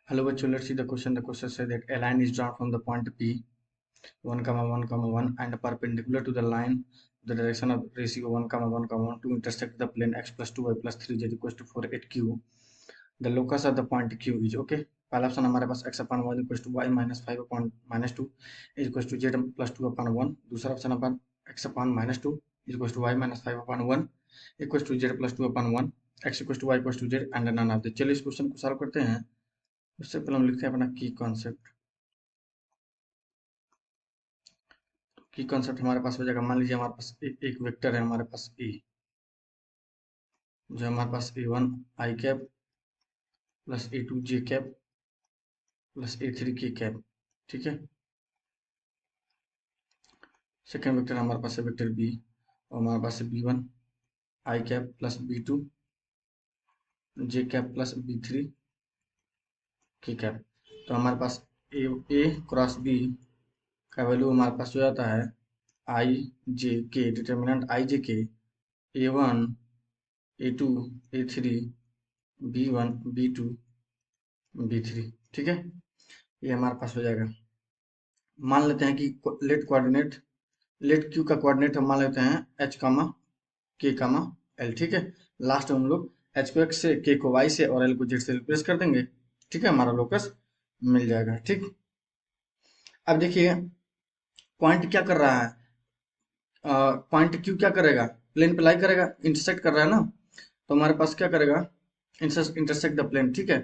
Hello, bachcho, let's see the question. The question says that a line is drawn from the point P 1, 1, 1 and perpendicular to the line the direction of ratio 1, 1, 1 to intersect the plane x plus 2y plus 3z equals to 4 8 q. The locus of the point q is okay. पहला option हमारे पास x upon 1 equals to y minus 5 upon minus 2 is equals to z plus 2 upon 1. दूसरा option upon x upon minus 2 is equals to y minus 5 upon 1 equals to z plus 2 upon 1 x equals to y equals to z and none of the. चलिए इस question को solve करते हैं। उससे पहले हम लिखते हैं अपना की कॉन्सेप्ट। की कॉन्सेप्ट हमारे पास हो जाएगा, मान लीजिए हमारे पास एक वेक्टर है हमारे पास ए, जो हमारे पास A1 आई कैप प्लस A2 जे कैप प्लस A3 के कैप। ठीक है। सेकेंड वेक्टर हमारे पास है वेक्टर बी, और हमारे पास है B1 आई कैप प्लस B2 जे कैप प्लस B3 के कैप। तो हमारे पास ए क्रॉस बी का वैल्यू हमारे पास हो जाता है आई जे के, डिटर्मिनेंट आई जे के A1 A2 A3 B1 B2 B3। ठीक है, ये हमारे पास हो जाएगा। मान लेते हैं कि लेट क्यू का कोऑर्डिनेट हम मान लेते हैं एच कामा के कामा एल। ठीक है, लास्ट में हम लोग एच को एक्स से, के को वाई से और एल को जेड से रिप्लेस कर देंगे। ठीक है, हमारा लोकस मिल जाएगा। ठीक, अब देखिए पॉइंट क्या कर रहा है, पॉइंट क्यू क्या करेगा, प्लेन पे लाई करेगा, इंटरसेक्ट कर रहा है ना, तो हमारे पास क्या करेगा, इंटरसेक्ट द प्लेन। ठीक है,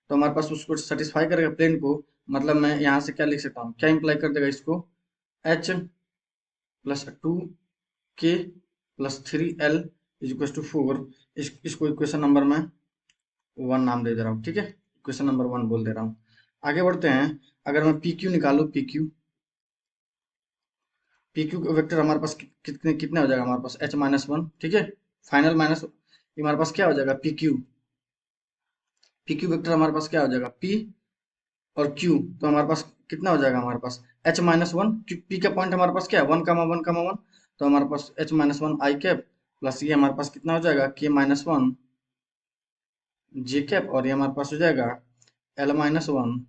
तो हमारे पास उसको सेटिस्फाई करेगा प्लेन को। मतलब मैं यहाँ से क्या लिख सकता हूँ, क्या इंप्लाई कर देगा इसको, एच प्लस 2 के plus 3l is equal to 4। इसको इक्वेशन नंबर में 1 नाम दे रहा हूँ। ठीक है, इक्वेशन नंबर 1 बोल दे रहा हूँ। आगे बढ़ते हैं। अगर मैं पी क्यू निकालू, पी क्यू वेक्टर हमारे पास कितने कितने हो जाएगा, हमारे पास h माइनस 1। ठीक है, फाइनल माइनस हमारे पास क्या हो जाएगा, पी क्यू वेक्टर हमारे पास क्या हो जाएगा, p और q। तो हमारे पास कितना हो जाएगा, हमारे पास h माइनस 1, पी का पॉइंट हमारे पास क्या है 1, 1, 1। तो हमारे पास h माइनस 1 आई कैप प्लस ये हमारे पास कितना हो जाएगा k माइनस 1 जे कैप, और ये हमारे पास हो जाएगा l माइनस 1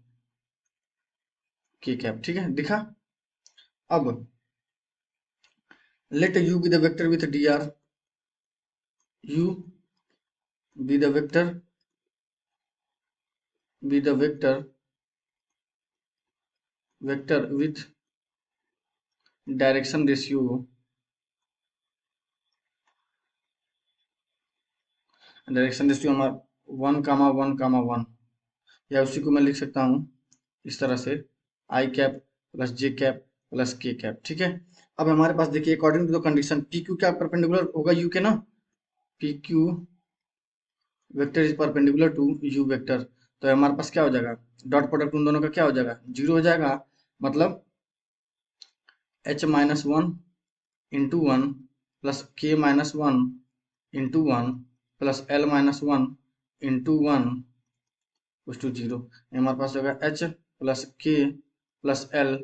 के कैप। ठीक है, दिखा। अब let u be the vector with dr, u be the vector with direction ratio, हमारा 1, 1, 1, या उसी को मैं लिख सकता हूँ इस तरह से, I cap plus J cap plus K cap. ठीक है, अब हमारे पास देखिए according to the condition P Q क्या परपेंडिकुलर होगा यू के ना, P Q vector is perpendicular to U vector. तो हमारे पास क्या हो जाएगा, डॉट प्रोडक्ट उन दोनों का क्या हो जाएगा, 0 हो जाएगा। मतलब h minus 1 into 1 plus K minus 1 into 1 plus L minus 1 into 1 to 0। हमारे पास होगा h plus K plus L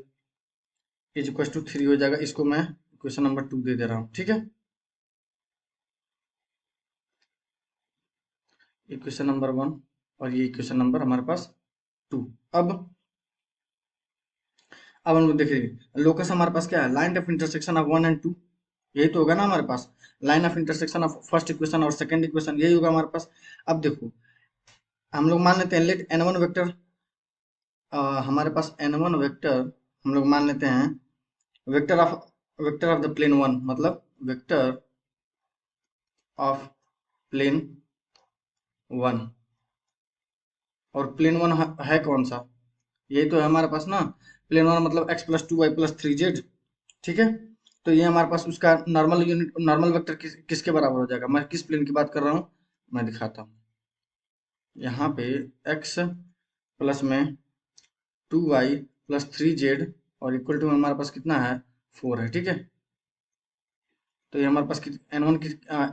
is equal to 3 हो जाएगा। इसको मैं क्वेश्चन नंबर 2 दे रहा हूँ। ठीक है, इक्वेशन नंबर 1 और ये इक्वेशन नंबर हमारे पास 2। अब हम लोग देखिए लोकस हमारे पास क्या है, line of intersection of 1 and 2। यही तो होगा ना हमारे पास, line of intersection of first equation और सेकंड इक्वेशन, यही होगा हमारे पास। अब देखो हम लोग मान लेते हैं लेट n1 वेक्टर, हमारे पास n1 वेक्टर हम लोग मान लेते हैं वेक्टर ऑफ द प्लेन 1, मतलब वेक्टर ऑफ प्लेन 1। और प्लेन 1 है कौन सा, यही तो है हमारे पास ना, प्लेन 1 मतलब x plus 2y plus 3z। ठीक है, तो ये हमारे पास उसका नॉर्मल वेक्टर किसके बराबर हो जाएगा, मैं किस प्लेन की बात कर रहा हूँ मैं दिखाता हूँ। यहाँ पे x प्लस में 2y प्लस 3z और इक्वल टू हमारे पास कितना है 4 है। ठीक है, तो ये हमारे पास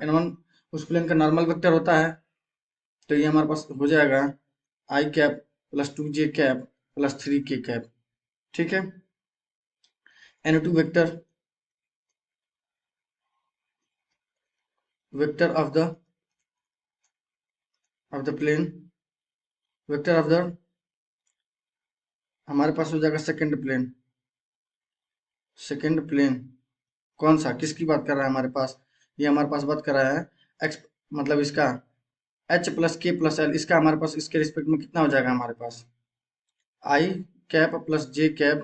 n1 उस प्लेन का नॉर्मल वेक्टर होता है। तो ये हमारे पास हो जाएगा i cap plus 2j cap plus 3k cap. ठीक है, n2 vector of the plane, vector of the हमारे पास हो जाएगा सेकंड प्लेन। सेकंड प्लेन कौन सा, किसकी बात कर रहा है हमारे पास, ये हमारे पास बात कर रहा है एक्स, मतलब इसका H plus K plus L, इसका हमारे पास इसके रिस्पेक्ट में कितना हो जाएगा हमारे पास आई cap plus J cap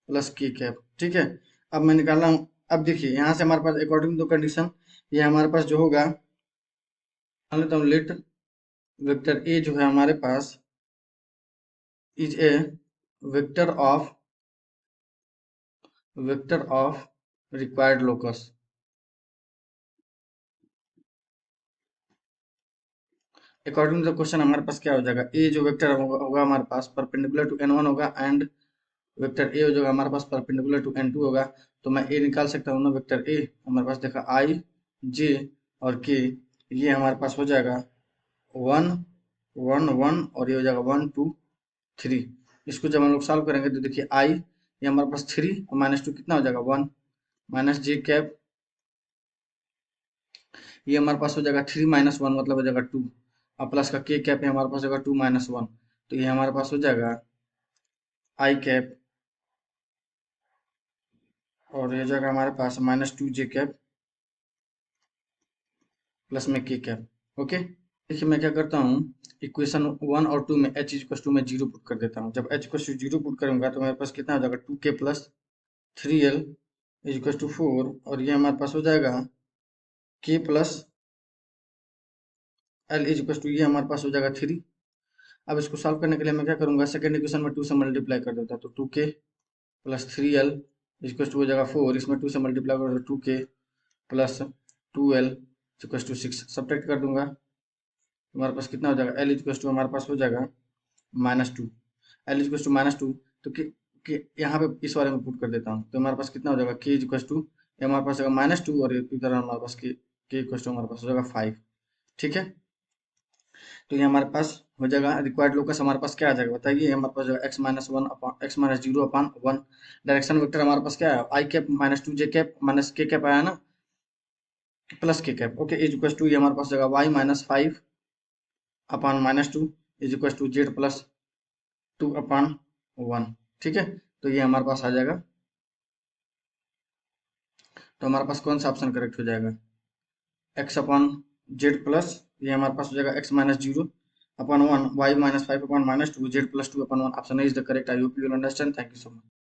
plus K cap. ठीक है, अब मैं निकाल रहा हूँ। अब देखिए यहाँ से हमारे पास अकॉर्डिंग टू कंडीशन ये हमारे पास जो होगा, मान लेता हूँ लेट वेक्टर ए जो है हमारे पास is a vector of required locus. According to the question हमारे पास क्या हो जाएगा, ए जो वेक्टर होगा हमारे पास परपेंडिकुलर टू n1 होगा, एंड वेक्टर ए जो हमारे पास परपेंडिकुलर टू n2 होगा। तो मैं ए निकाल सकता हूँ ना, वेक्टर ए हमारे पास देखा आई जे और के, ये हमारे पास हो जाएगा 1 1 1 और ये हो जाएगा 1 2 3। इसको जब हम लोग सॉल्व करेंगे तो देखिए आई ये हमारे पास 3 और -2 कितना हो जाएगा 1, माइनस जे कैप ये हमारे पास हो जाएगा 3 - 1 मतलब हो जाएगा 2, और प्लस का के कैप है हमारे पास होगा 2 - 1, तो ये हमारे पास हो जाएगा आई कैप और ये जाएगा हमारे पास -2 जे कैप प्लस में के कैप। ओके, देखिए मैं क्या करता हूँ, इक्वेशन 1 और 2 में h इक्वल टू में 0 पुट कर देता हूँ। जब h इक्वल टू 0 पुट करूंगा तो मेरे पास कितना हो जाएगा 2k plus 3l is equal to 4, और ये हमारे पास हो जाएगा k plus l is equal to ये हमारे पास हो जाएगा 3। अब इसको सॉल्व करने के लिए मैं क्या करूंगा, सेकंड इक्वेशन में 2 से मल्टीप्लाई कर देता हूँ, तो 2k plus 3l equal to हो जाएगा 4, इसमें 2 से मल्टीप्लाई कर दो 2k plus 2l equal to 6, subtract कर दूंगा हमारे पास कितना हो जाएगा, l इक्वल टू हमारे पास हो जाएगा -2, l इक्वल टू -2, तो कि यहाँ पे इस वाले में पुट कर देता हूँ, तो हमारे पास कितना हो जाएगा k इक्वल टू हमारे पास होगा -2 और इधर हमारे पास k इक्वल टू हमारे पास हो जाएगा 5। ठीक है, तो ये हमारे पास हो जाएगा रिक्वायर्ड लोकस हमारे पास क्या आ जाएगा बताइए, हमारे पास जाएगा x-1 upon x-0/1। Direction vector हमारे पास क्या है, I cap -2 J cap minus K cap आया ना, plus K cap. Okay, is equal to ये हमारे पास जाएगा y-5 upon -2 is equal to z plus 2/1। ठीक है, तो ये हमारे पास आ जाएगा, तो हमारे पास कौन सा ऑप्शन करेक्ट हो जाएगा, x अपॉन जेड प्लस ये हमारे पास हो जाएगा x-0/1 y-5/-2 z +2/1 option is the correct. I hope you will understand. Thank you so much.